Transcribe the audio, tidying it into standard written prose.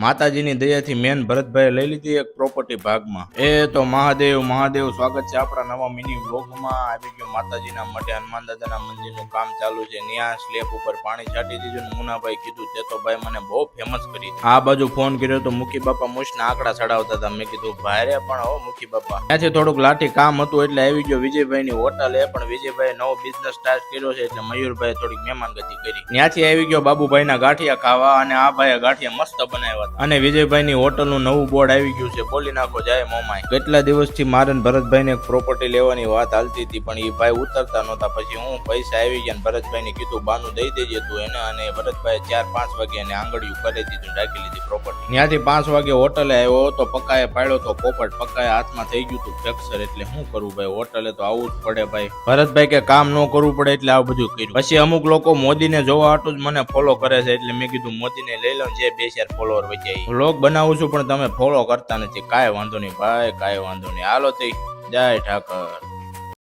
માતાજીની દયાથી મેન ભરતભાઈ લઈ લીધી એક પ્રોપર્ટી ભાગમાં. એ તો મહાદેવ સ્વાગત છે આપણા નવા મિની વ્લોગમાં. આવી ગયો માતાજીના મઢે હનુમાન દાદાના મંદિરનું કામ ચાલુ છે. ન્યા સ્લેબ ઉપર પાણી છાંટી દીધું ને મુનાભાઈ કીધું તે તો ભાઈ મને બહુ ફેમસ કરી. આ બાજુ ફોન કર્યો તો મુખી બાપા મુશના આંકડા ચડાવતા હતા. મેં કીધું ભાઈ રે પણ હો મુખી બાપા. ત્યાંથી થોડુંક લાઠી કામ હતું એટલે આવી ગયો વિજયભાઈની હોટલ. એ પણ વિજયભાઈ નવો બિઝનેસ સ્ટાર્ટ કર્યો છે એટલે મયુરભાઈ થોડીક મહેમાનગતિ કરી. ત્યાંથી આવી ગયો બાબુભાઈના ગાંઠિયા ખાવા અને આ ભાઈએ ગાંઠિયા મસ્ત બનાવ્યા. અને વિજયભાઈની હોટલનું નવું બોર્ડ આવી ગયું છે. બોલી નાખો જાય મોમાય. કેટલા દિવસથી મારે ભરતભાઈને એક પ્રોપર્ટી લેવાની વાત હાલતી હતી પણ એ ભાઈ ઉતરતા નહોતા. પછી હું પૈસા આવી ગયા ભરતભાઈને કીધું બાનું દઈ દેજે તું એને. અને ભરતભાઈ 4-5 વાગે એને આંગળીયું કરી દીધું, ઢાંકી લીધી પ્રોપર્ટી. ત્યાંથી 5 વાગે હોટલે આવ્યો તો પકાએ પાડ્યો તો પોપટ. પકાએ હાથમાં થઈ ગયું તું ફ્રેક્ચર. એટલે શું કરવું ભાઈ, હોટલે તો આવવું જ પડે ભાઈ. ભરતભાઈ કે કામ ન કરવું પડે એટલે આ બધું કર્યું. પછી અમુક લોકો મોદીને જોવા હાટું જ મને ફોલો કરે છે એટલે મેં કીધું મોદીને લઈ લઉં જે 2-4 ફોલોવર વચ્ચે. વ્લોગ બનાવું છું પણ તમે ફોલો કરતા નથી. કાંઈ વાંધો નહીં ભાઈ, કાંઈ વાંધો નહીં. હાલો તે જય ઠાકર.